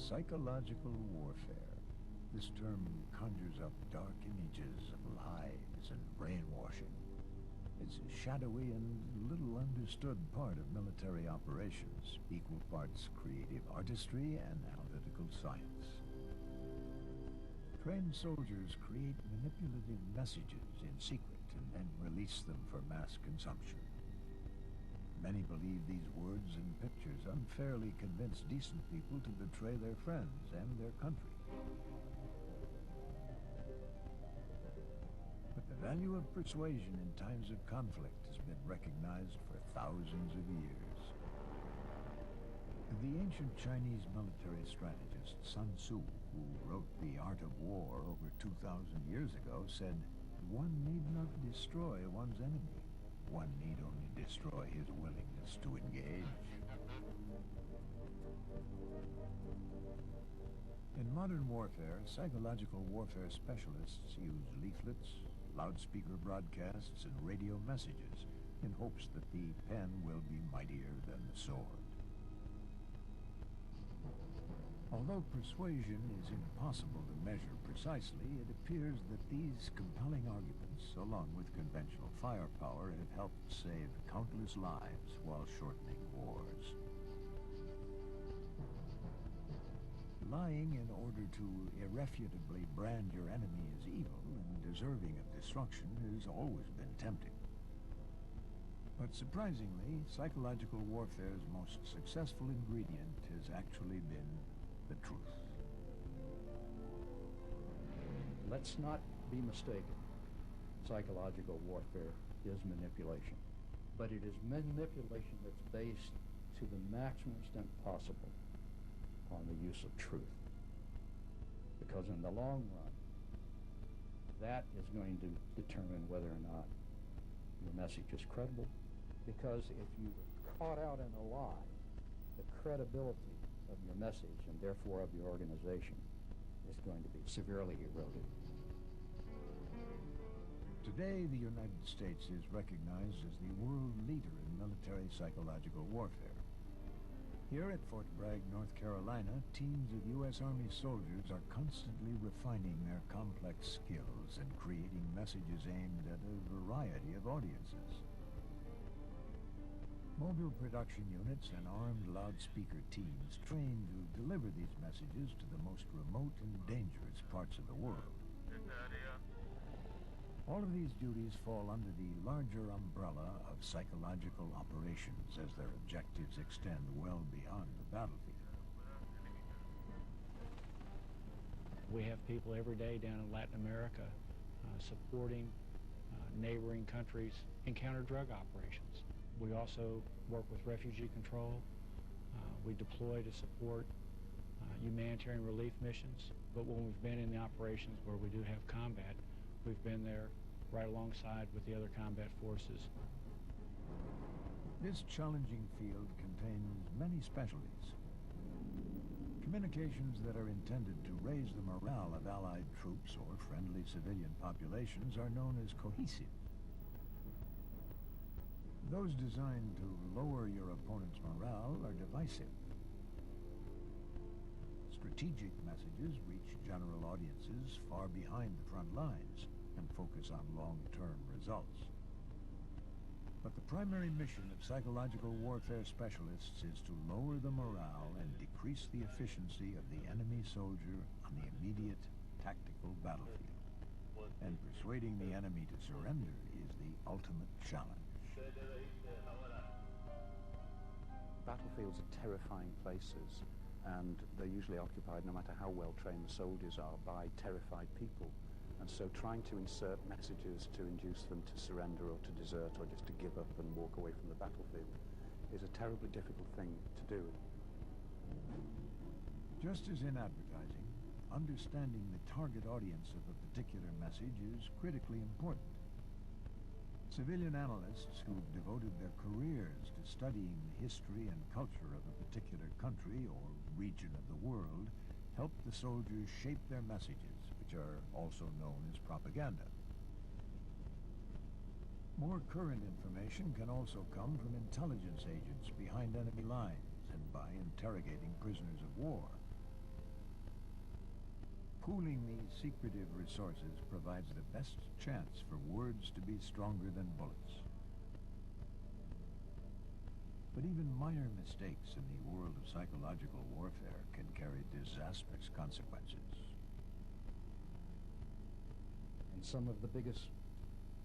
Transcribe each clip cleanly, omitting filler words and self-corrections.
Psychological warfare. This term conjures up dark images of lies and brainwashing. It's a shadowy and little understood part of military operations, equal parts creative artistry and analytical science. Trained soldiers create manipulative messages in secret and then release them for mass consumption. Many believe these words and pictures unfairly convince decent people to betray their friends and their country. But the value of persuasion in times of conflict has been recognized for thousands of years. The ancient Chinese military strategist Sun Tzu, who wrote The Art of War over 2,000 years ago, said, "One need not destroy one's enemy. One need only destroy his willingness to engage." In modern warfare, psychological warfare specialists use leaflets, loudspeaker broadcasts, and radio messages in hopes that the pen will be mightier than the sword. Although persuasion is impossible to measure precisely, it appears that these compelling arguments, along with conventional firepower, have helped save countless lives while shortening wars. Lying in order to irrefutably brand your enemy as evil and deserving of destruction has always been tempting. But surprisingly, psychological warfare's most successful ingredient has actually been the truth. Let's not be mistaken. Psychological warfare is manipulation. But it is manipulation that's based to the maximum extent possible on the use of truth. Because in the long run, that is going to determine whether or not your message is credible. Because if you are caught out in a lie, the credibility of your message and therefore of your organization is going to be severely eroded. Today, the United States is recognized as the world leader in military psychological warfare. Here at Fort Bragg, North Carolina, teams of U.S. Army soldiers are constantly refining their complex skills and creating messages aimed at a variety of audiences. Mobile production units and armed loudspeaker teams trained to deliver these messages to the most remote and dangerous parts of the world. All of these duties fall under the larger umbrella of psychological operations, as their objectives extend well beyond the battlefield. We have people every day down in Latin America supporting neighboring countries in counter-drug operations. We also work with refugee control. We deploy to support humanitarian relief missions. But when we've been in the operations where we do have combat, we've been there right alongside with the other combat forces. This challenging field contains many specialties. Communications that are intended to raise the morale of Allied troops or friendly civilian populations are known as cohesive. Those designed to lower your opponent's morale are divisive. Strategic messages reach general audiences far behind the front lines and focus on long-term results. But the primary mission of psychological warfare specialists is to lower the morale and decrease the efficiency of the enemy soldier on the immediate tactical battlefield. And persuading the enemy to surrender is the ultimate challenge. Battlefields are terrifying places, and they're usually occupied, no matter how well trained the soldiers are, by terrified people. And so trying to insert messages to induce them to surrender or to desert or just to give up and walk away from the battlefield is a terribly difficult thing to do. Just as in advertising, understanding the target audience of a particular message is critically important. Civilian analysts who've devoted their careers to studying the history and culture of a particular country or region of the world help the soldiers shape their messages, which are also known as propaganda. More current information can also come from intelligence agents behind enemy lines and by interrogating prisoners of war. Pooling these secretive resources provides the best chance for words to be stronger than bullets. But even minor mistakes in the world of psychological warfare can carry disastrous consequences. And some of the biggest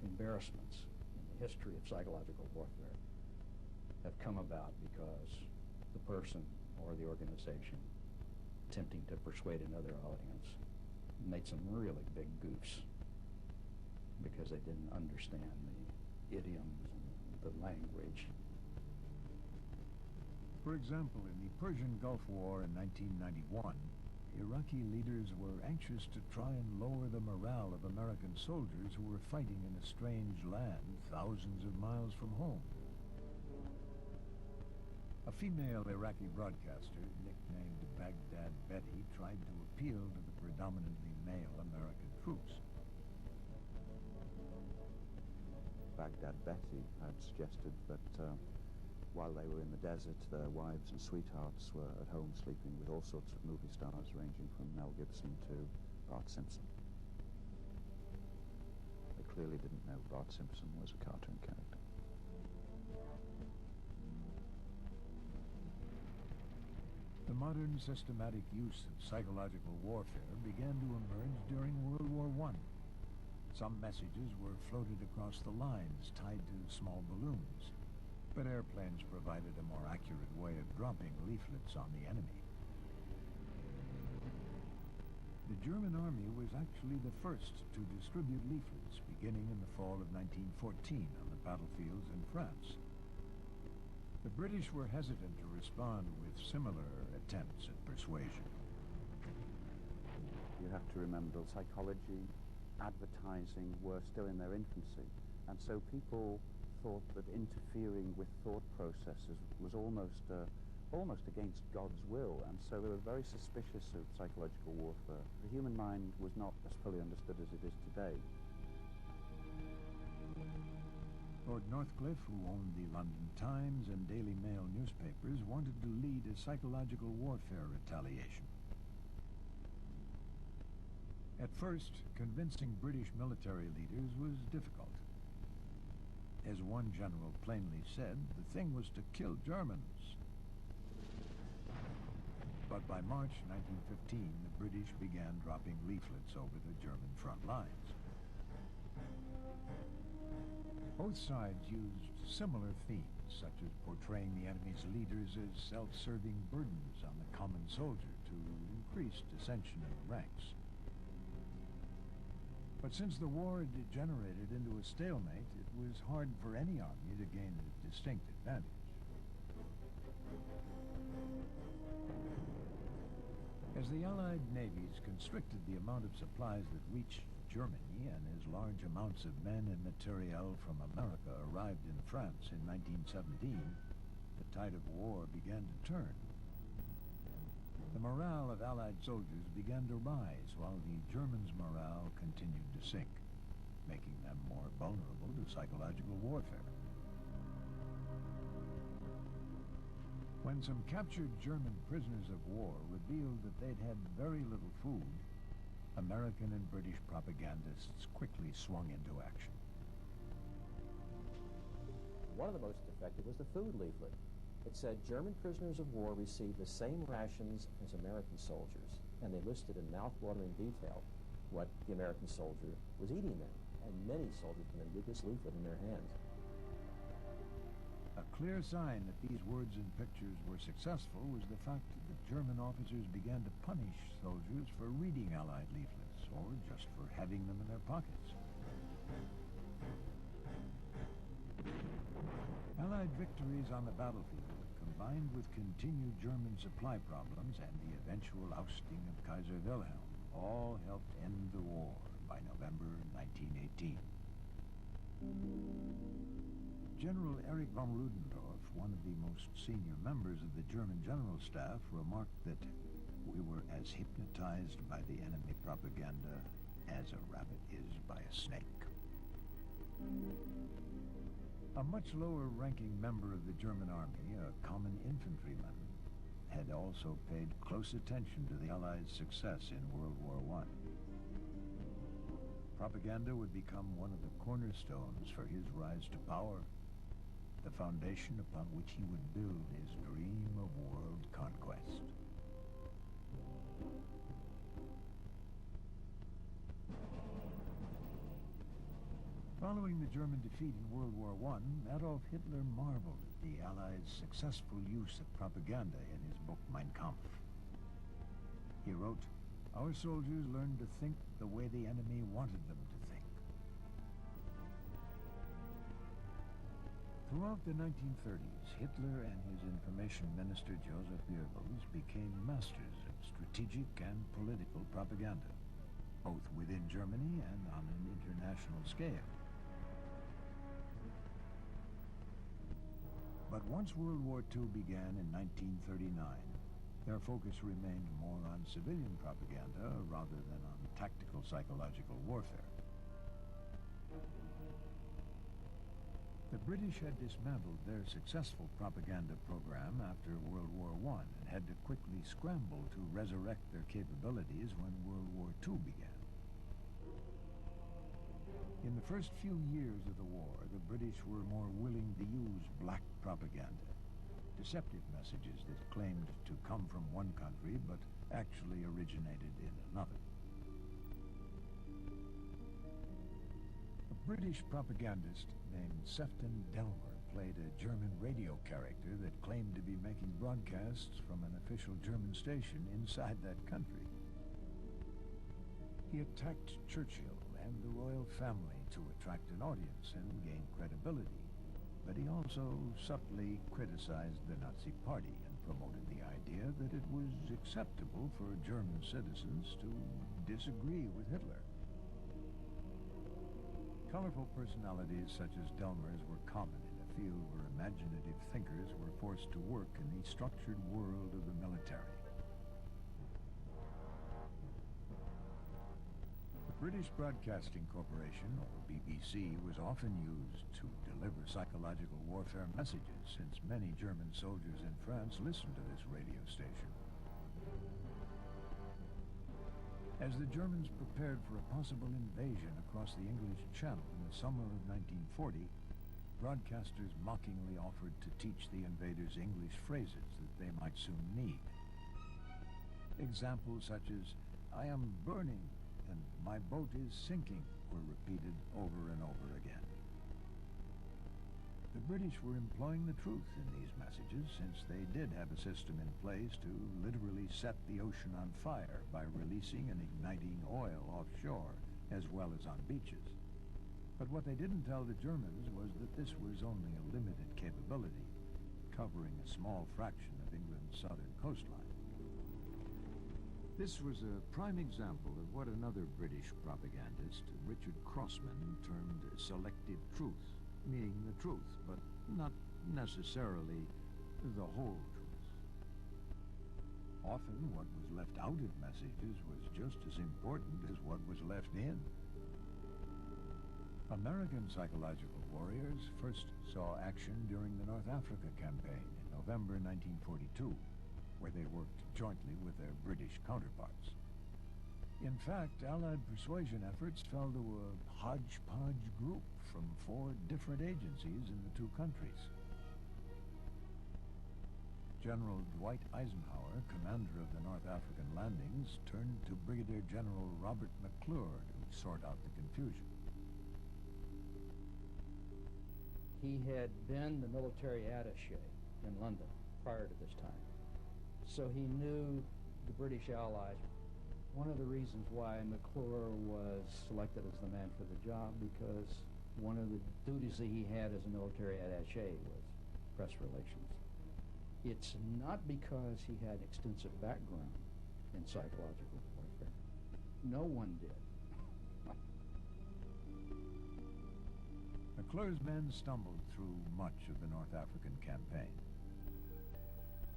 embarrassments in the history of psychological warfare have come about because the person or the organization attempting to persuade another audience made some really big goofs because they didn't understand the idioms and the language. For example, in the Persian Gulf War in 1991, Iraqi leaders were anxious to try and lower the morale of American soldiers who were fighting in a strange land thousands of miles from home. A female Iraqi broadcaster, nicknamed Baghdad Betty, tried to appeal to the predominantly male American troops. Baghdad Betty had suggested that while they were in the desert, their wives and sweethearts were at home sleeping with all sorts of movie stars, ranging from Mel Gibson to Bart Simpson. They clearly didn't know Bart Simpson was a cartoon character. The modern systematic use of psychological warfare began to emerge during World War I. Some messages were floated across the lines tied to small balloons, but airplanes provided a more accurate way of dropping leaflets on the enemy. The German army was actually the first to distribute leaflets beginning in the fall of 1914 on the battlefields in France. The British were hesitant to respond with similar attempts at persuasion. You have to remember psychology, advertising were still in their infancy, and so people thought that interfering with thought processes was almost against God's will, and so they were very suspicious of psychological warfare. The human mind was not as fully understood as it is today. Lord Northcliffe, who owned the London Times and Daily Mail newspapers, wanted to lead a psychological warfare retaliation. At first, convincing British military leaders was difficult. As one general plainly said, the thing was to kill Germans. But by March 1915, the British began dropping leaflets over the German front lines. Both sides used similar themes, such as portraying the enemy's leaders as self-serving burdens on the common soldier to increase dissension in the ranks. But since the war had degenerated into a stalemate, it was hard for any army to gain a distinct advantage. As the Allied navies constricted the amount of supplies that reached Germany, and as large amounts of men and materiel from America arrived in France in 1917, the tide of war began to turn. The morale of Allied soldiers began to rise, while the Germans' morale continued to sink, making them more vulnerable to psychological warfare. When some captured German prisoners of war revealed that they'd had very little food, American and British propagandists quickly swung into action. One of the most effective was the food leaflet. It said German prisoners of war received the same rations as American soldiers, and they listed in mouth-watering detail what the American soldier was eating then, and many soldiers came in with this leaflet in their hands. A clear sign that these words and pictures were successful was the fact that German officers began to punish soldiers for reading Allied leaflets, or just for having them in their pockets. Allied victories on the battlefield, combined with continued German supply problems and the eventual ousting of Kaiser Wilhelm, all helped end the war by November 1918. General Erich von Ludendorff, one of the most senior members of the German General Staff, remarked that we were as hypnotized by the enemy propaganda as a rabbit is by a snake. A much lower-ranking member of the German army, a common infantryman, had also paid close attention to the Allies' success in World War I. Propaganda would become one of the cornerstones for his rise to power, the foundation upon which he would build his dream of world conquest. Following the German defeat in World War I, Adolf Hitler marveled at the Allies' successful use of propaganda in his book Mein Kampf. He wrote, "Our soldiers learned to think the way the enemy wanted them to think." Throughout the 1930s, Hitler and his information minister Joseph Goebbels became masters of strategic and political propaganda, both within Germany and on an international scale. But once World War II began in 1939, their focus remained more on civilian propaganda rather than on tactical psychological warfare. The British had dismantled their successful propaganda program after World War I and had to quickly scramble to resurrect their capabilities when World War II began. In the first few years of the war, the British were more willing to use black propaganda, deceptive messages that claimed to come from one country but actually originated in another. A British propagandist named Sefton Delmer played a German radio character that claimed to be making broadcasts from an official German station inside that country. He attacked Churchill and the royal family to attract an audience and gain credibility, but he also subtly criticized the Nazi Party and promoted the idea that it was acceptable for German citizens to disagree with Hitler. Colorful personalities such as Delmer's were common in a field where imaginative thinkers were forced to work in the structured world of the military. The British Broadcasting Corporation, or BBC, was often used to deliver psychological warfare messages, since many German soldiers in France listened to this radio station. As the Germans prepared for a possible invasion across the English Channel in the summer of 1940, broadcasters mockingly offered to teach the invaders English phrases that they might soon need. Examples such as, "I am burning," and "my boat is sinking," were repeated over and over again. The British were employing the truth in these messages, since they did have a system in place to literally set the ocean on fire by releasing and igniting oil offshore, as well as on beaches. But what they didn't tell the Germans was that this was only a limited capability, covering a small fraction of England's southern coastline. This was a prime example of what another British propagandist, Richard Crossman, termed selective truth, meaning the truth, but not necessarily the whole truth. Often what was left out of messages was just as important as what was left in. American psychological warriors first saw action during the North Africa campaign in November 1942, where they worked jointly with their British counterparts. In fact, Allied persuasion efforts fell to a hodgepodge group from 4 different agencies in the 2 countries. General Dwight Eisenhower, commander of the North African landings, turned to Brigadier General Robert McClure to sort out the confusion. He had been the military attaché in London prior to this time, so he knew the British allies. One of the reasons why McClure was selected as the man for the job, because one of the duties that he had as a military attaché was press relations. It's not because he had extensive background in psychological warfare. No one did. McClure's men stumbled through much of the North African campaign.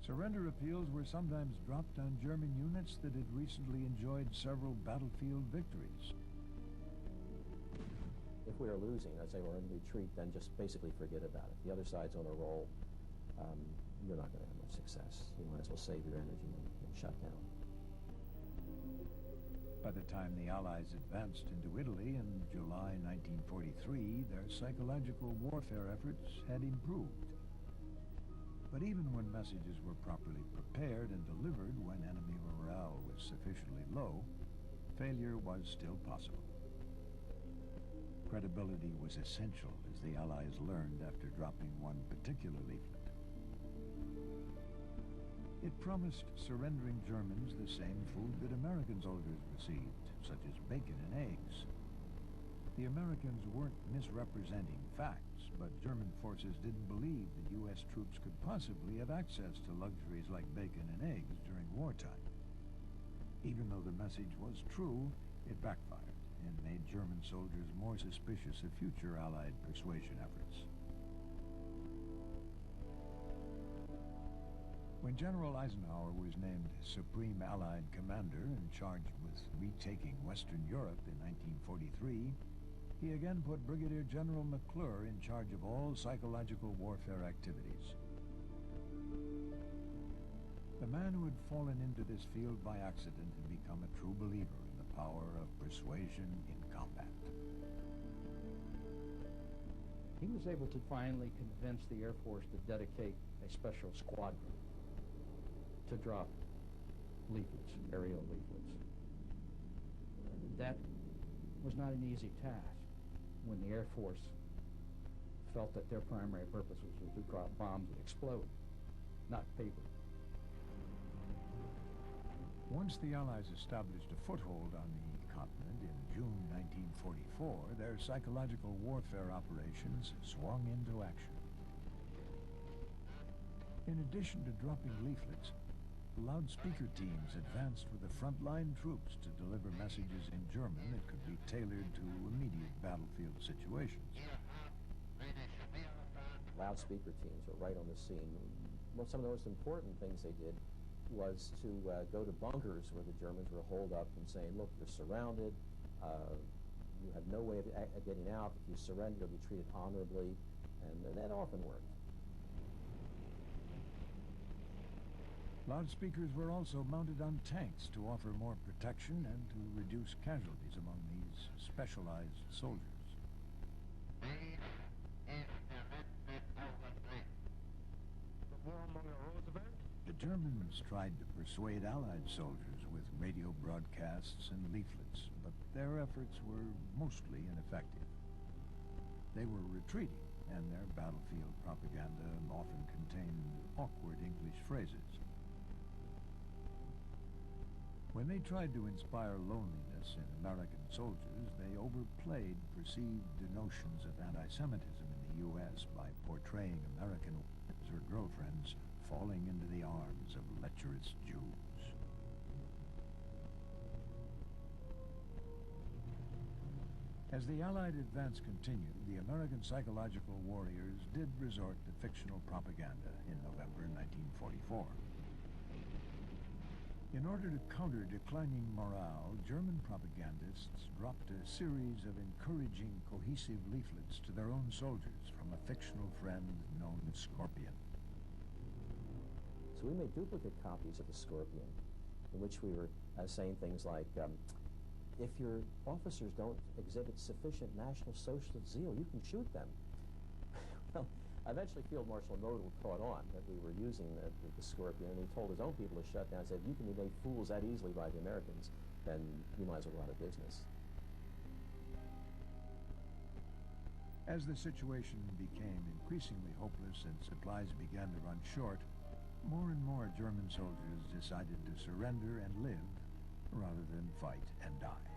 Surrender appeals were sometimes dropped on German units that had recently enjoyed several battlefield victories. If we are losing, I'd say we're in retreat, then just basically forget about it. The other side's on a roll. you're not going to have much success. You might as well save your energy and shut down. By the time the Allies advanced into Italy in July 1943, their psychological warfare efforts had improved. But even when messages were properly prepared and delivered when enemy morale was sufficiently low, failure was still possible. Credibility was essential, as the Allies learned after dropping one particular leaflet. It promised surrendering Germans the same food that American soldiers received, such as bacon and eggs. The Americans weren't misrepresenting facts, but German forces didn't believe that U.S. troops could possibly have access to luxuries like bacon and eggs during wartime. Even though the message was true, it backfired and made German soldiers more suspicious of future Allied persuasion efforts. When General Eisenhower was named Supreme Allied Commander and charged with retaking Western Europe in 1943, he again put Brigadier General McClure in charge of all psychological warfare activities. The man who had fallen into this field by accident had become a true believer in the power of persuasion in combat. He was able to finally convince the Air Force to dedicate a special squadron to drop leaflets, aerial leaflets. That was not an easy task when the Air Force felt that their primary purpose was to drop bombs that explode, not paper. Once the Allies established a foothold on the continent in June 1944, their psychological warfare operations swung into action. In addition to dropping leaflets, loudspeaker teams advanced with the frontline troops to deliver messages in German that could be tailored to immediate battlefield situations. Loudspeaker teams were right on the scene. Well, some of the most important things they did was to go to bunkers where the Germans were holed up and saying, look, you're surrounded, you have no way of getting out. If you surrender, you'll be treated honorably, and that often worked. Loudspeakers were also mounted on tanks to offer more protection and to reduce casualties among these specialized soldiers. The Germans tried to persuade Allied soldiers with radio broadcasts and leaflets, but their efforts were mostly ineffective. They were retreating, and their battlefield propaganda often contained awkward English phrases. When they tried to inspire loneliness in American soldiers, they overplayed perceived notions of anti-Semitism in the U.S. by portraying American wives or girlfriends falling into the arms of lecherous Jews. As the Allied advance continued, the American psychological warriors did resort to fictional propaganda in November 1944. In order to counter declining morale, German propagandists dropped a series of encouraging, cohesive leaflets to their own soldiers from a fictional friend known as Scorpion. So we made duplicate copies of the Scorpion, in which we were saying things like, if your officers don't exhibit sufficient National Socialist zeal, you can shoot them. Well, eventually Field Marshal Model caught on that we were using the Scorpion, and he told his own people to shut down. Said, if you can be made fools that easily by the Americans, then you might as well go out of business. As the situation became increasingly hopeless and supplies began to run short, more and more German soldiers decided to surrender and live rather than fight and die.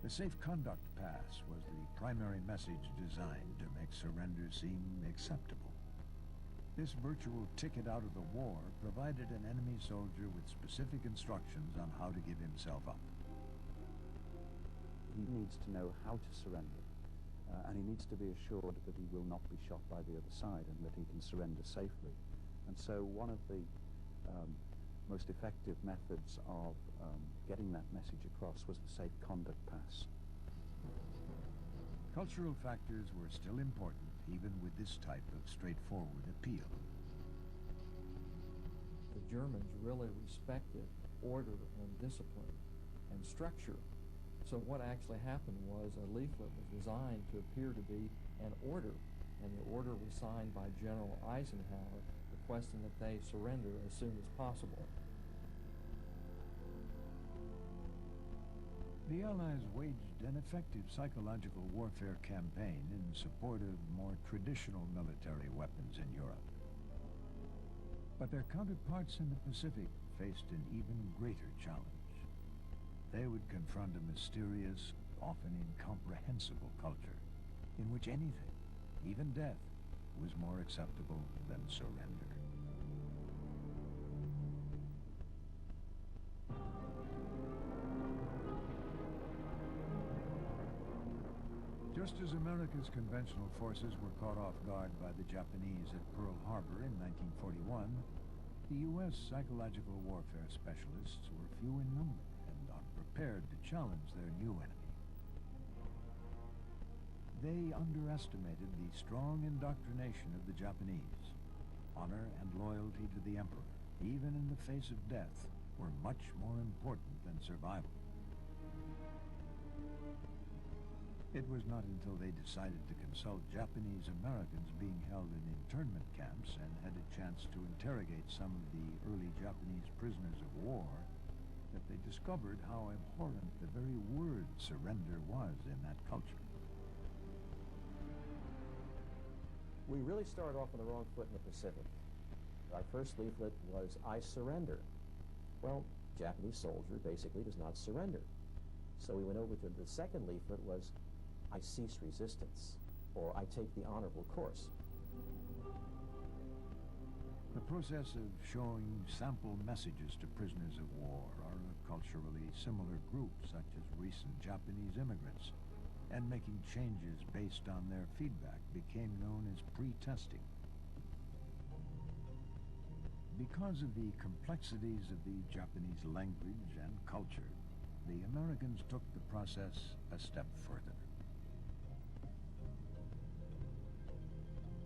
The Safe Conduct Pass was the primary message designed to make surrender seem acceptable. This virtual ticket out of the war provided an enemy soldier with specific instructions on how to give himself up. He needs to know how to surrender, and he needs to be assured that he will not be shot by the other side and that he can surrender safely. And so one of the most effective methods of getting that message across was the Safe Conduct Pass. Cultural factors were still important even with this type of straightforward appeal. The Germans really respected order and discipline and structure. So what actually happened was a leaflet was designed to appear to be an order, and the order was signed by General Eisenhower, requesting that they surrender as soon as possible. The Allies waged an effective psychological warfare campaign in support of more traditional military weapons in Europe. But their counterparts in the Pacific faced an even greater challenge. They would confront a mysterious, often incomprehensible culture in which anything, even death, was more acceptable than surrender. Just as America's conventional forces were caught off guard by the Japanese at Pearl Harbor in 1941, the U.S. psychological warfare specialists were few in number and unprepared to challenge their new enemy. They underestimated the strong indoctrination of the Japanese. Honor and loyalty to the emperor, even in the face of death, were much more important than survival. It was not until they decided to consult Japanese Americans being held in internment camps and had a chance to interrogate some of the early Japanese prisoners of war that they discovered how abhorrent the very word surrender was in that culture. We really started off on the wrong foot in the Pacific. Our first leaflet was, "I surrender." Well, Japanese soldier basically does not surrender. So we went over to the second leaflet was, "I cease resistance," or "I take the honorable course." The process of showing sample messages to prisoners of war or a culturally similar group, such as recent Japanese immigrants, and making changes based on their feedback became known as pre-testing. Because of the complexities of the Japanese language and culture, the Americans took the process a step further.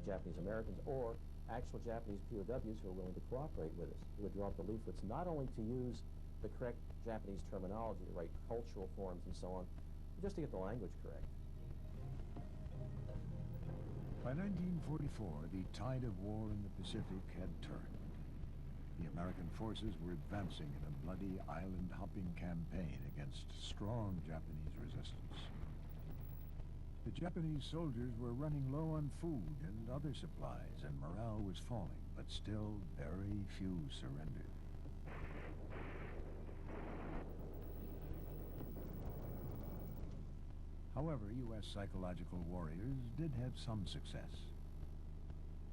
Japanese Americans or actual Japanese POWs who are willing to cooperate with us. We would draw up the leaflets not only to use the correct Japanese terminology, the right cultural forms and so on, but just to get the language correct. By 1944, the tide of war in the Pacific had turned. The American forces were advancing in a bloody island-hopping campaign against strong Japanese resistance. The Japanese soldiers were running low on food and other supplies, and morale was falling, but still very few surrendered. However, U.S. psychological warriors did have some success.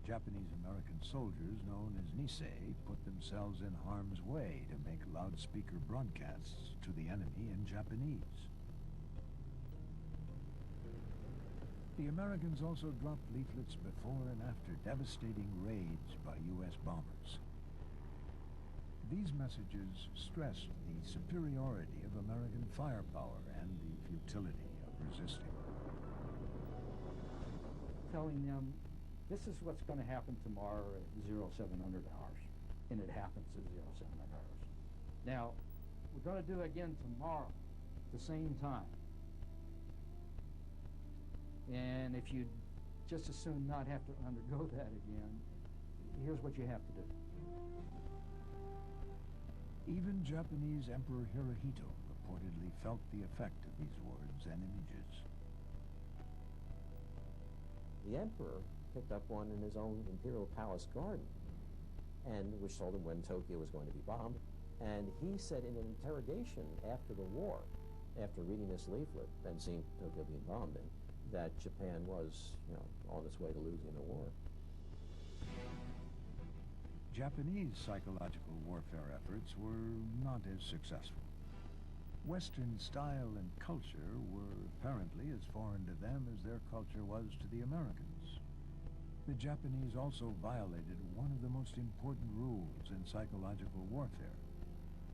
Japanese-American soldiers known as Nisei put themselves in harm's way to make loudspeaker broadcasts to the enemy in Japanese. The Americans also dropped leaflets before and after devastating raids by U.S. bombers. These messages stressed the superiority of American firepower and the futility of resisting. Telling them, this is what's going to happen tomorrow at 0700 hours. And it happens at 0700 hours. Now, we're going to do it again tomorrow at the same time. And if you just as soon not have to undergo that again, here's what you have to do. Even Japanese Emperor Hirohito reportedly felt the effect of these words and images. The emperor picked up one in his own imperial palace garden, and which told him when Tokyo was going to be bombed. And he said in an interrogation after the war, after reading this leaflet and seeing Tokyo being bombed, that Japan was, on its way to losing the war. Japanese psychological warfare efforts were not as successful. Western style and culture were apparently as foreign to them as their culture was to the Americans. The Japanese also violated one of the most important rules in psychological warfare.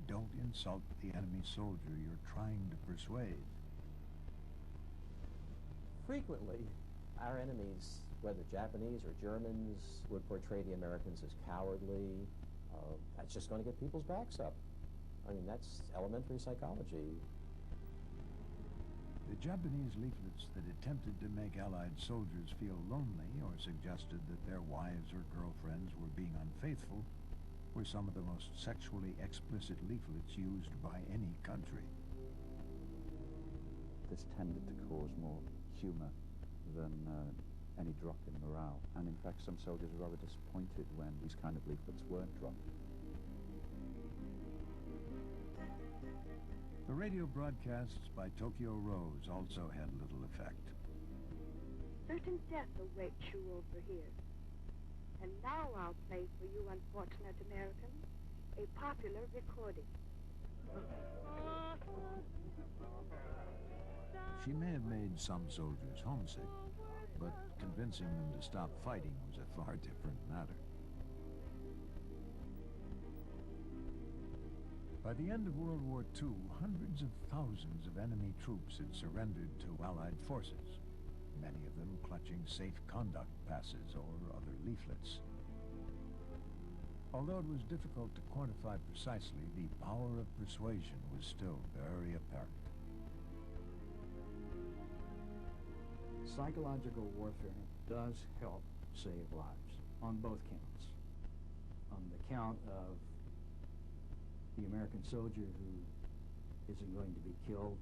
Don't insult the enemy soldier you're trying to persuade. Frequently, our enemies whether Japanese or Germans would portray the Americans as cowardly. That's just going to get people's backs up. I mean, that's elementary psychology. The Japanese leaflets that attempted to make Allied soldiers feel lonely or suggested that their wives or girlfriends were being unfaithful were some of the most sexually explicit leaflets used by any country. This tended to cause more humor than any drop in morale, and in fact some soldiers were rather disappointed when these kind of leaflets weren't dropped. The radio broadcasts by Tokyo Rose also had little effect. Certain death awaits you over here. And now I'll play for you unfortunate Americans a popular recording. She may have made some soldiers homesick, but convincing them to stop fighting was a far different matter. By the end of World War II, hundreds of thousands of enemy troops had surrendered to Allied forces, many of them clutching safe conduct passes or other leaflets. Although it was difficult to quantify precisely, the power of persuasion was still very apparent. Psychological warfare does help save lives on both counts. On the count of the American soldier who isn't going to be killed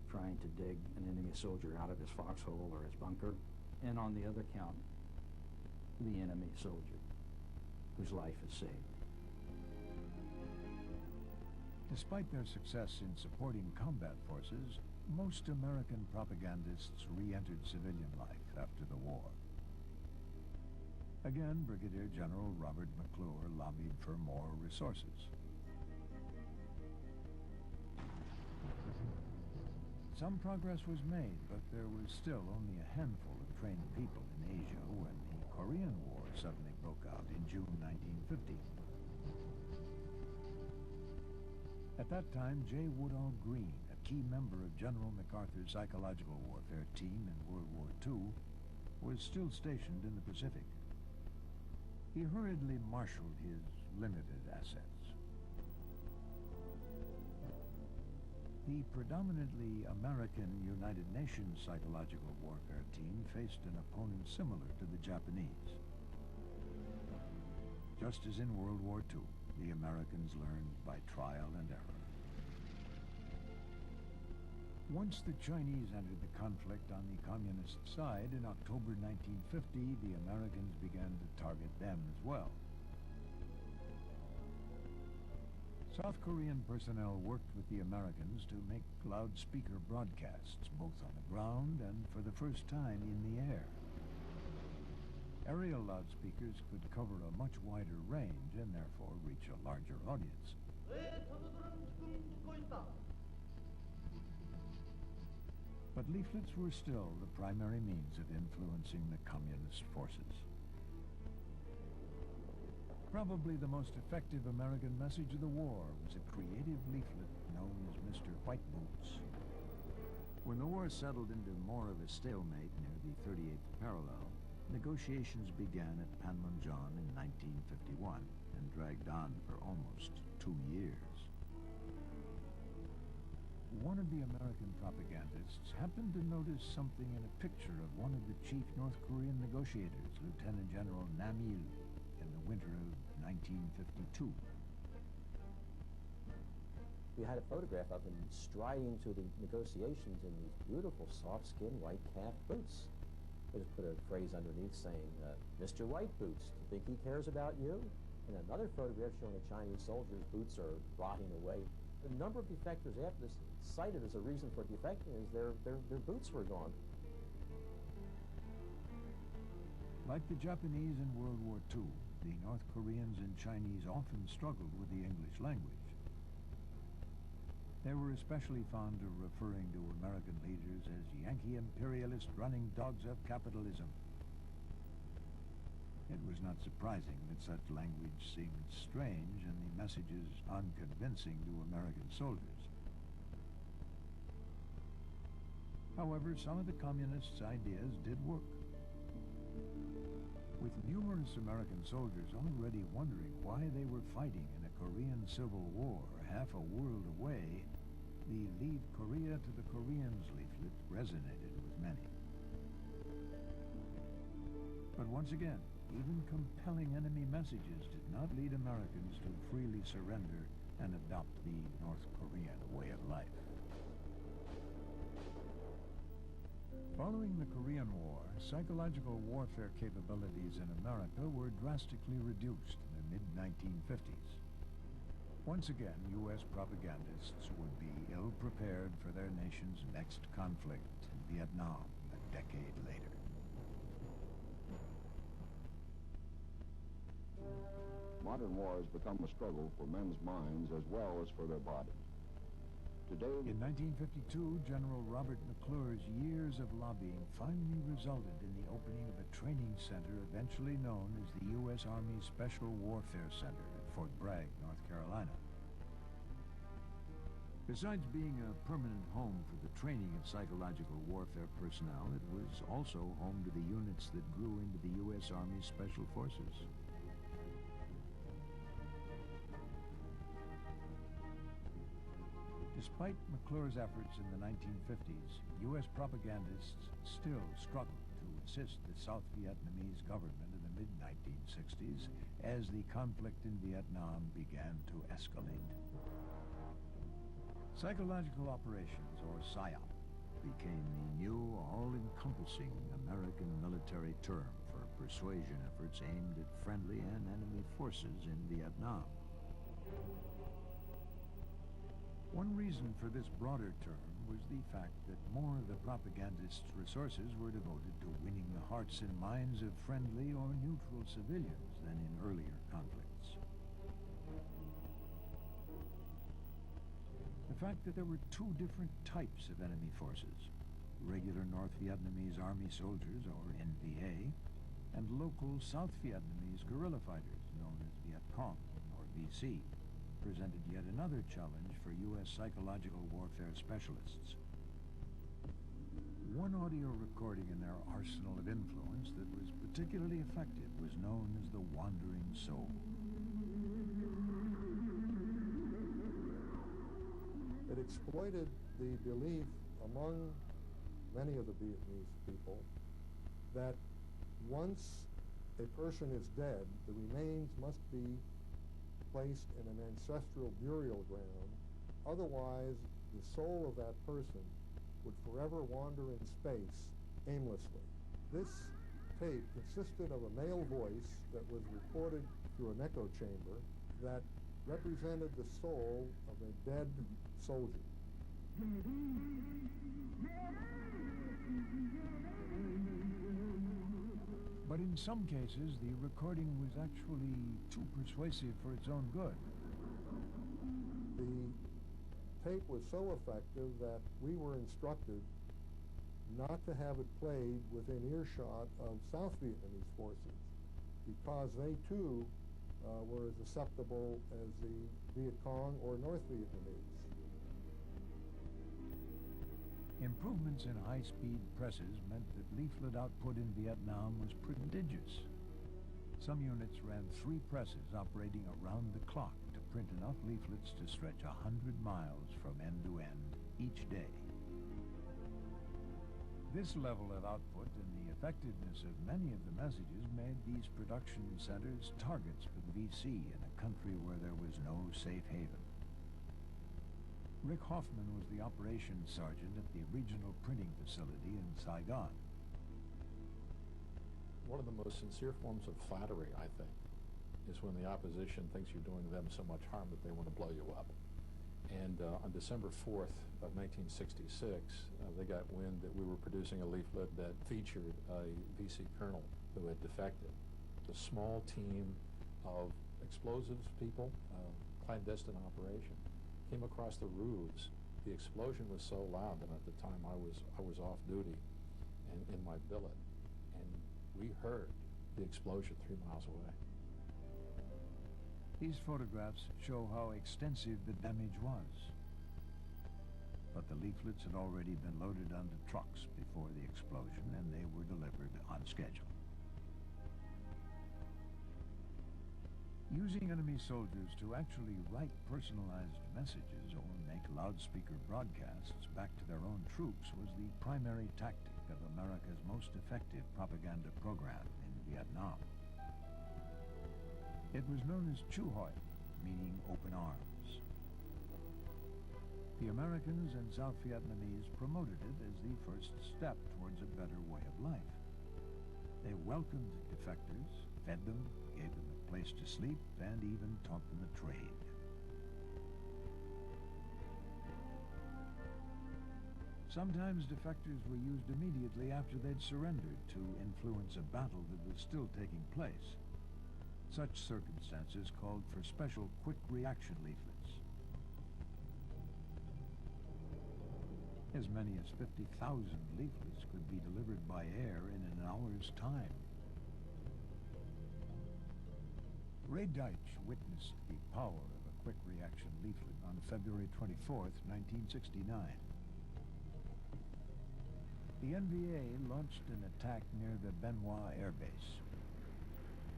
trying to dig an enemy soldier out of his foxhole or his bunker, and on the other count, the enemy soldier whose life is saved. Despite their success in supporting combat forces, most American propagandists re-entered civilian life after the war. Again, Brigadier General Robert McClure lobbied for more resources. Some progress was made, but there was still only a handful of trained people in Asia when the Korean War suddenly broke out in June 1950. At that time, J. Woodall Green, a key member of General MacArthur's psychological warfare team in World War II, was still stationed in the Pacific. He hurriedly marshaled his limited assets. The predominantly American United Nations psychological warfare team faced an opponent similar to the Japanese. Just as in World War II, the Americans learned by trial and error. Once the Chinese entered the conflict on the communist side in October 1950, the Americans began to target them as well. South Korean personnel worked with the Americans to make loudspeaker broadcasts, both on the ground and for the first time in the air. Aerial loudspeakers could cover a much wider range and therefore reach a larger audience. But leaflets were still the primary means of influencing the communist forces. Probably the most effective American message of the war was a creative leaflet known as Mr. White Boots. When the war settled into more of a stalemate near the 38th parallel, negotiations began at Panmunjom in 1951 and dragged on for almost 2 years. One of the American propagandists happened to notice something in a picture of one of the chief North Korean negotiators, Lieutenant General Nam-il, in the winter of 1952. We had a photograph of him striding to the negotiations in these beautiful soft-skin white calf boots. They just put a phrase underneath saying, Mr. White Boots, do you think he cares about you? And another photograph showing a Chinese soldier's boots are rotting away. A number of defectors after this cited as a reason for defecting is their boots were gone. Like the Japanese in World War II, the North Koreans and Chinese often struggled with the English language. They were especially fond of referring to American leaders as Yankee imperialist running dogs of capitalism. It was not surprising that such language seemed strange and the messages unconvincing to American soldiers. However, some of the communists' ideas did work. With numerous American soldiers already wondering why they were fighting in a Korean Civil War half a world away, the Leave Korea to the Koreans leaflet resonated with many. But once again, even compelling enemy messages did not lead Americans to freely surrender and adopt the North Korean way of life. Following the Korean War, psychological warfare capabilities in America were drastically reduced in the mid-1950s. Once again, U.S. propagandists would be ill-prepared for their nation's next conflict in Vietnam a decade later. Modern war has become a struggle for men's minds as well as for their bodies. Today, in 1952, General Robert McClure's years of lobbying finally resulted in the opening of a training center eventually known as the U.S. Army Special Warfare Center at Fort Bragg, North Carolina. Besides being a permanent home for the training of psychological warfare personnel, it was also home to the units that grew into the U.S. Army Special Forces. Despite McClure's efforts in the 1950s, U.S. propagandists still struggled to assist the South Vietnamese government in the mid-1960s as the conflict in Vietnam began to escalate. Psychological operations, or PSYOP, became the new, all-encompassing American military term for persuasion efforts aimed at friendly and enemy forces in Vietnam. One reason for this broader term was the fact that more of the propagandists' resources were devoted to winning the hearts and minds of friendly or neutral civilians than in earlier conflicts. The fact that there were two different types of enemy forces, regular North Vietnamese Army soldiers, or NVA, and local South Vietnamese guerrilla fighters, known as Viet Cong, or VC, presented yet another challenge for U.S. psychological warfare specialists. One audio recording in their arsenal of influence that was particularly effective was known as the Wandering Soul. It exploited the belief among many of the Vietnamese people that once a person is dead, the remains must be placed in an ancestral burial ground. Otherwise, the soul of that person would forever wander in space aimlessly. This tape consisted of a male voice that was recorded through an echo chamber that represented the soul of a dead soldier. But in some cases, the recording was actually too persuasive for its own good. The tape was so effective that we were instructed not to have it played within earshot of South Vietnamese forces, because they too were as susceptible as the Viet Cong or North Vietnamese. Improvements in high-speed presses meant that leaflet output in Vietnam was prodigious. Some units ran 3 presses operating around the clock to print enough leaflets to stretch 100 miles from end to end each day. This level of output and the effectiveness of many of the messages made these production centers targets for the VC in a country where there was no safe haven. Rick Hoffman was the operations sergeant at the regional printing facility in Saigon. One of the most sincere forms of flattery, I think, is when the opposition thinks you're doing them so much harm that they want to blow you up. And on December 4th of 1966, they got wind that we were producing a leaflet that featured a VC colonel who had defected. A small team of explosives people, clandestine operation, came across the roofs. The explosion was so loud that at the time I was off duty and in my billet, and we heard the explosion 3 miles away. These photographs show how extensive the damage was. But the leaflets had already been loaded onto trucks before the explosion, and they were delivered on schedule. Using enemy soldiers to actually write personalized messages or make loudspeaker broadcasts back to their own troops was the primary tactic of America's most effective propaganda program in Vietnam. It was known as Chu Hoi, meaning open arms. The Americans and South Vietnamese promoted it as the first step towards a better way of life. They welcomed defectors, fed them, gave them a place to sleep, and even taught them a trade. Sometimes defectors were used immediately after they'd surrendered to influence a battle that was still taking place. Such circumstances called for special quick reaction leaflets. As many as 50,000 leaflets could be delivered by air in an hour's time. Ray Deitch witnessed the power of a quick reaction leaflet on February 24th, 1969. The NVA launched an attack near the Ben Hoa Air Base.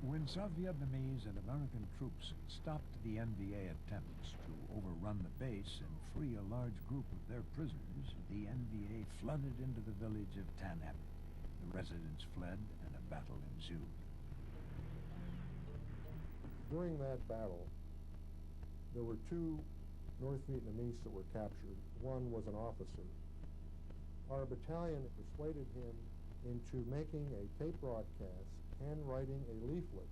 When South Vietnamese and American troops stopped the NVA attempts to overrun the base and free a large group of their prisoners, the NVA flooded into the village of Tan Ep. The residents fled and a battle ensued. During that battle, there were two North Vietnamese that were captured. One was an officer. Our battalion persuaded him into making a tape broadcast, handwriting a leaflet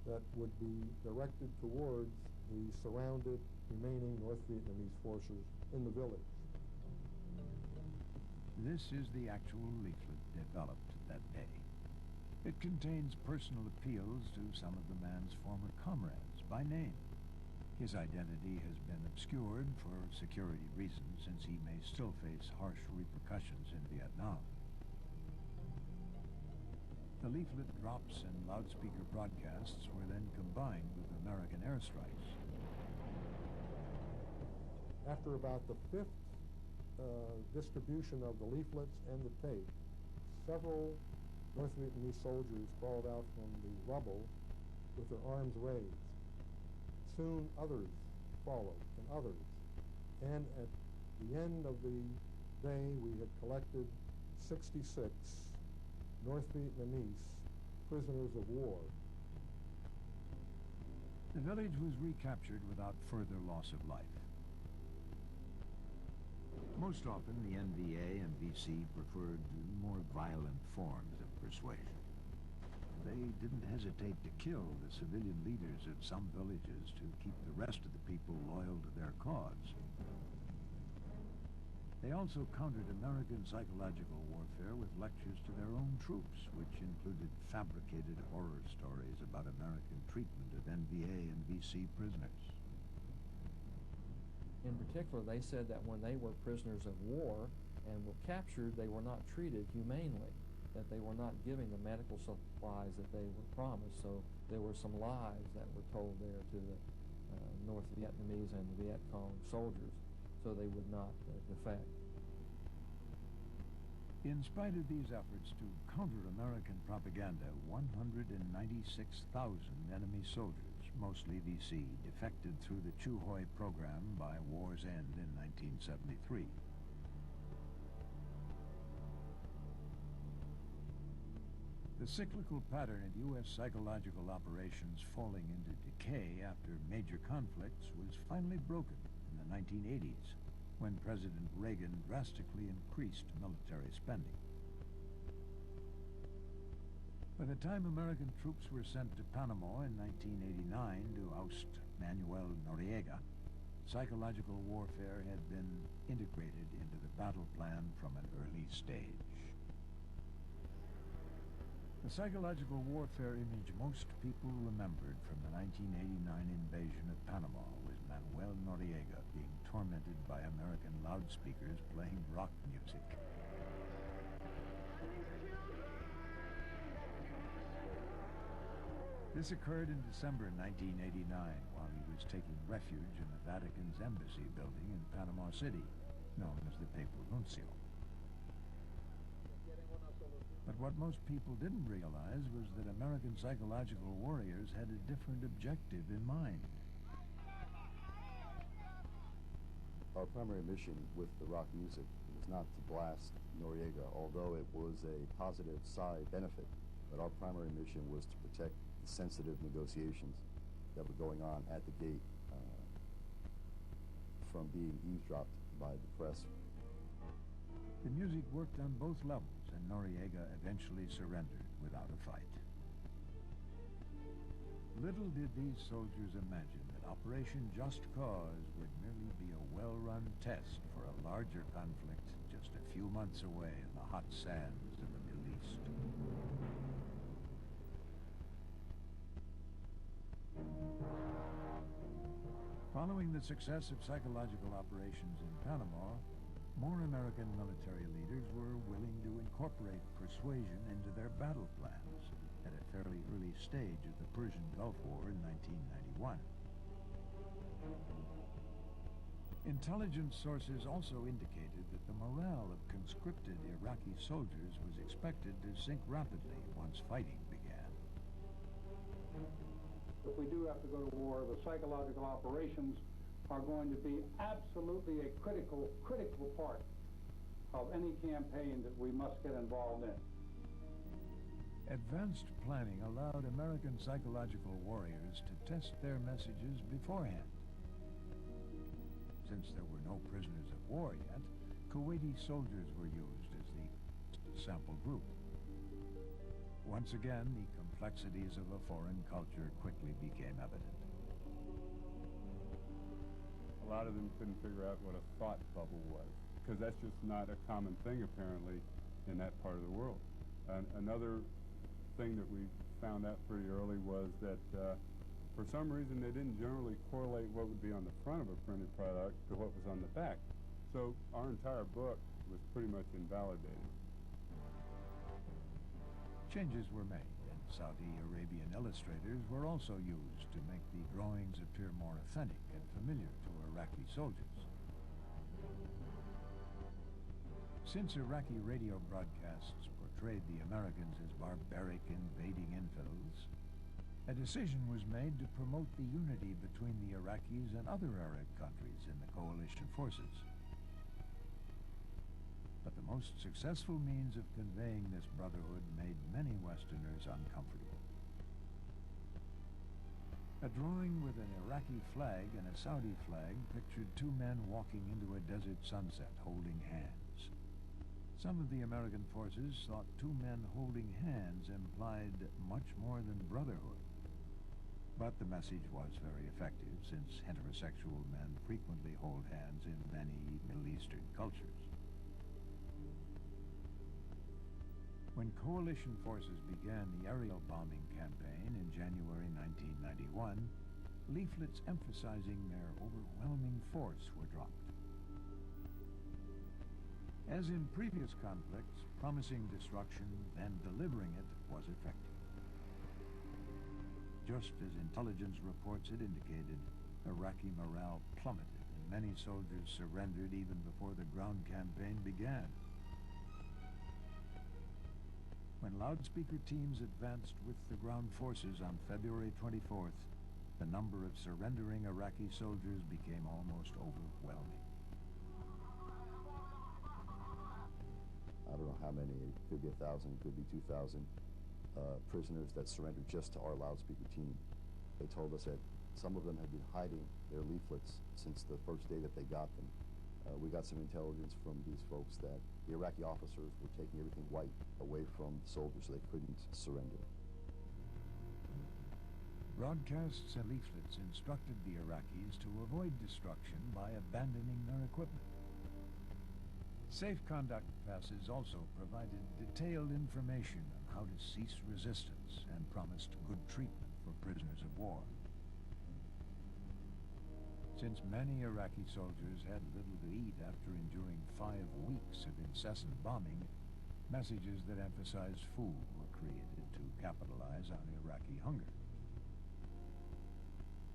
that would be directed towards the surrounded remaining North Vietnamese forces in the village. This is the actual leaflet developed that day. It contains personal appeals to some of the man's former comrades by name. His identity has been obscured for security reasons, since he may still face harsh repercussions in Vietnam. The leaflet drops and loudspeaker broadcasts were then combined with American airstrikes. After about the fifth distribution of the leaflets and the tape, several North Vietnamese soldiers crawled out from the rubble with their arms raised. Soon others followed, and others. And at the end of the day, we had collected 66 North Vietnamese prisoners of war. The village was recaptured without further loss of life. Most often, the NVA and VC preferred more violent forms of persuasion. They didn't hesitate to kill the civilian leaders of some villages to keep the rest of the people loyal to their cause. They also countered American psychological warfare with lectures to their own troops, which included fabricated horror stories about American treatment of NVA and VC prisoners. In particular, they said that when they were prisoners of war and were captured, they were not treated humanely, that they were not giving the medical supplies that they were promised. So there were some lies that were told there to the North Vietnamese and the Viet Cong soldiers, so they would not defect. In spite of these efforts to counter American propaganda, 196,000 enemy soldiers, mostly VC, defected through the Chu Hoi program by war's end in 1973. The cyclical pattern of U.S. psychological operations falling into decay after major conflicts was finally broken in the 1980s, when President Reagan drastically increased military spending. By the time American troops were sent to Panama in 1989 to oust Manuel Noriega, psychological warfare had been integrated into the battle plan from an early stage. The psychological warfare image most people remembered from the 1989 invasion of Panama was Manuel Noriega being tormented by American loudspeakers playing rock music. This occurred in December 1989 while he was taking refuge in the Vatican's embassy building in Panama City, known as the Papal Nuncio. But what most people didn't realize was that American psychological warriors had a different objective in mind. Our primary mission with the rock music was not to blast Noriega, although it was a positive side benefit. But our primary mission was to protect the sensitive negotiations that were going on at the gate from being eavesdropped by the press. The music worked on both levels, and Noriega eventually surrendered without a fight. Little did these soldiers imagine that Operation Just Cause would merely be a well-run test for a larger conflict just a few months away in the hot sands of the Middle East. Following the success of psychological operations in Panama, more American military leaders were willing to incorporate persuasion into their battle plans at a fairly early stage of the Persian Gulf War in 1991. Intelligence sources also indicated that the morale of conscripted Iraqi soldiers was expected to sink rapidly once fighting began. If we do have to go to war, the psychological operations are going to be absolutely a critical part of any campaign that we must get involved in. Advanced planning allowed American psychological warriors to test their messages beforehand. Since there were no prisoners of war yet, Kuwaiti soldiers were used as the sample group. Once again, the complexities of a foreign culture quickly became evident. A lot of them couldn't figure out what a thought bubble was, because that's just not a common thing, apparently, in that part of the world. Another thing that we found out pretty early was that for some reason they didn't generally correlate what would be on the front of a printed product to what was on the back. So our entire book was pretty much invalidated. Changes were made, and Saudi Arabian illustrators were also used to make the drawings appear more authentic and familiar to Iraqi soldiers. Since Iraqi radio broadcasts portrayed the Americans as barbaric, invading infidels, a decision was made to promote the unity between the Iraqis and other Arab countries in the coalition forces. But the most successful means of conveying this brotherhood made many Westerners uncomfortable. A drawing with an Iraqi flag and a Saudi flag pictured two men walking into a desert sunset holding hands. Some of the American forces thought two men holding hands implied much more than brotherhood. But the message was very effective, since heterosexual men frequently hold hands in many Middle Eastern cultures. When coalition forces began the aerial bombing campaign in January 1991, leaflets emphasizing their overwhelming force were dropped. As in previous conflicts, promising destruction, then delivering it was effective. Just as intelligence reports had indicated, Iraqi morale plummeted and many soldiers surrendered even before the ground campaign began. When loudspeaker teams advanced with the ground forces on February 24th, the number of surrendering Iraqi soldiers became almost overwhelming. I don't know how many, it could be 1,000, it could be 2,000 prisoners that surrendered just to our loudspeaker team. They told us that some of them had been hiding their leaflets since the first day that they got them. We got some intelligence from these folks that the Iraqi officers were taking everything white away from the soldiers so they couldn't surrender. Broadcasts and leaflets instructed the Iraqis to avoid destruction by abandoning their equipment. Safe conduct passes also provided detailed information on how to cease resistance and promised good treatment for prisoners of war. Since many Iraqi soldiers had little to eat after enduring 5 weeks of incessant bombing, messages that emphasized food were created to capitalize on Iraqi hunger.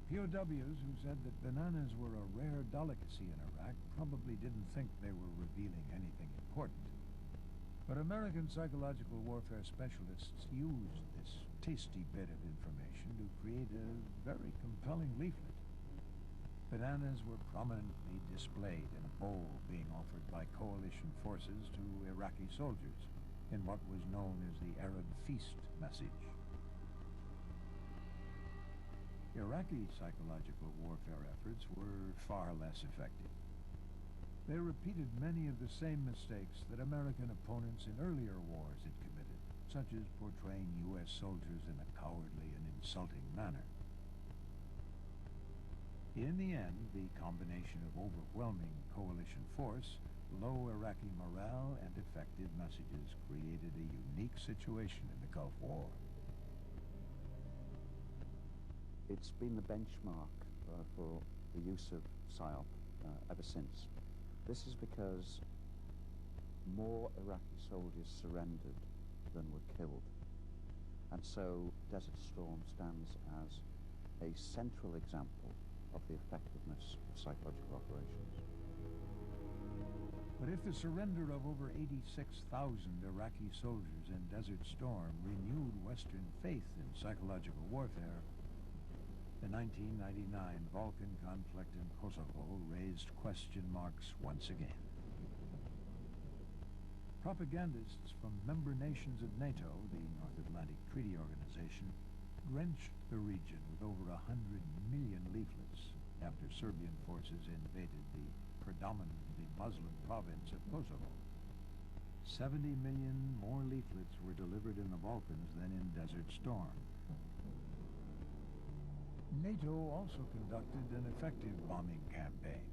POWs who said that bananas were a rare delicacy in Iraq probably didn't think they were revealing anything important. But American psychological warfare specialists used this tasty bit of information to create a very compelling leaflet. Bananas were prominently displayed in a bowl being offered by coalition forces to Iraqi soldiers in what was known as the Arab Feast message. Iraqi psychological warfare efforts were far less effective. They repeated many of the same mistakes that American opponents in earlier wars had committed, such as portraying U.S. soldiers in a cowardly and insulting manner. In the end, the combination of overwhelming coalition force, low Iraqi morale, and effective messages created a unique situation in the Gulf War. It's been the benchmark for the use of PSYOP ever since. This is because more Iraqi soldiers surrendered than were killed. And so Desert Storm stands as a central example of the effectiveness of psychological operations. But if the surrender of over 86,000 Iraqi soldiers in Desert Storm renewed Western faith in psychological warfare, the 1999 Balkan conflict in Kosovo raised question marks once again. Propagandists from member nations of NATO, the North Atlantic Treaty Organization, drenched the region with over 100 million leaflets after Serbian forces invaded the predominantly Muslim province of Kosovo. 70 million more leaflets were delivered in the Balkans than in Desert Storm. NATO also conducted an effective bombing campaign,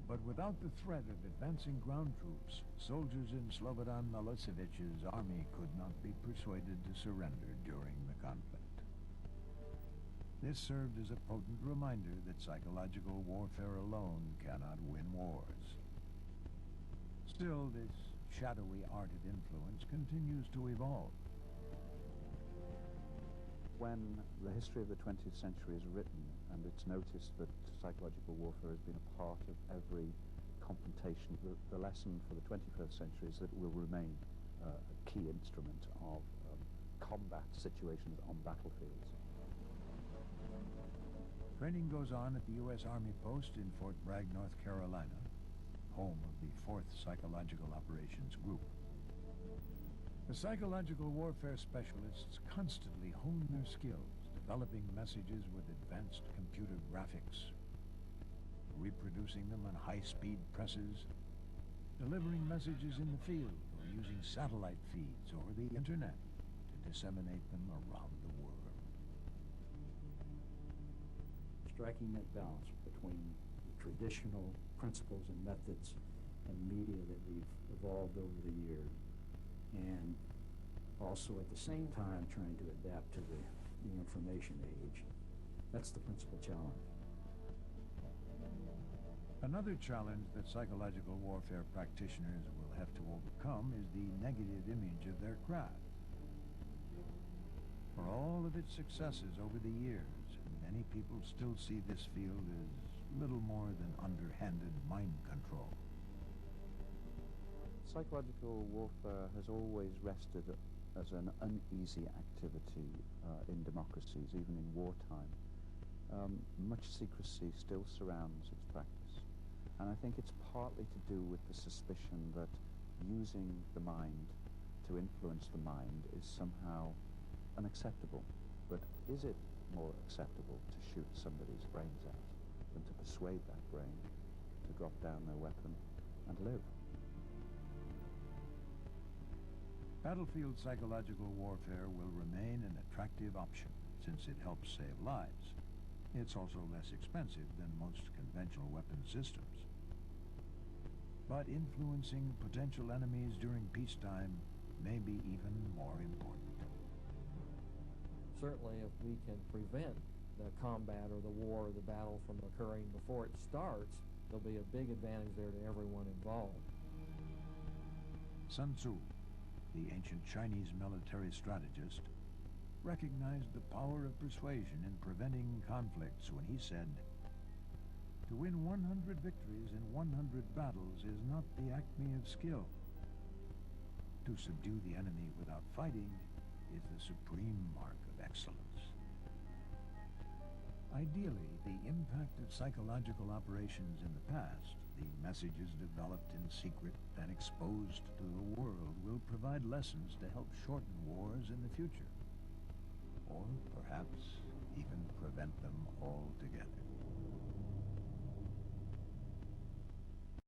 but without the threat of advancing ground troops, soldiers in Slobodan Milosevic's army could not be persuaded to surrender during the conflict. This served as a potent reminder that psychological warfare alone cannot win wars. Still, this shadowy art of influence continues to evolve. When the history of the 20th century is written, and it's noticed that psychological warfare has been a part of every confrontation, the lesson for the 21st century is that it will remain a key instrument of combat situations on battlefields. Training goes on at the U.S. Army post in Fort Bragg, North Carolina, home of the 4th Psychological Operations Group. The psychological warfare specialists constantly hone their skills, developing messages with advanced computer graphics, reproducing them on high-speed presses, delivering messages in the field, or using satellite feeds or the internet to disseminate them around the world. Striking that balance between the traditional principles and methods and media that we've evolved over the years, and also at the same time trying to adapt to the information age. That's the principal challenge. Another challenge that psychological warfare practitioners will have to overcome is the negative image of their craft. For all of its successes over the years, many people still see this field as little more than underhanded mind control. Psychological warfare has always rested as an uneasy activity in democracies, even in wartime. Much secrecy still surrounds its practice. And I think it's partly to do with the suspicion that using the mind to influence the mind is somehow unacceptable. But is it more acceptable to shoot somebody's brains out than to persuade that brain to drop down their weapon and live? Battlefield psychological warfare will remain an attractive option since it helps save lives. It's also less expensive than most conventional weapons systems. But influencing potential enemies during peacetime may be even more important. Certainly, if we can prevent the combat or the war or the battle from occurring before it starts, there'll be a big advantage there to everyone involved. Sun Tzu, the ancient Chinese military strategist, recognized the power of persuasion in preventing conflicts when he said, "To win 100 victories in 100 battles is not the acme of skill. To to subdue the enemy without fighting is the supreme mark of excellence. Ideally, the impact of psychological operations in the past, the messages developed in secret and exposed to the world, will provide lessons to help shorten wars in the future, or perhaps even prevent them altogether.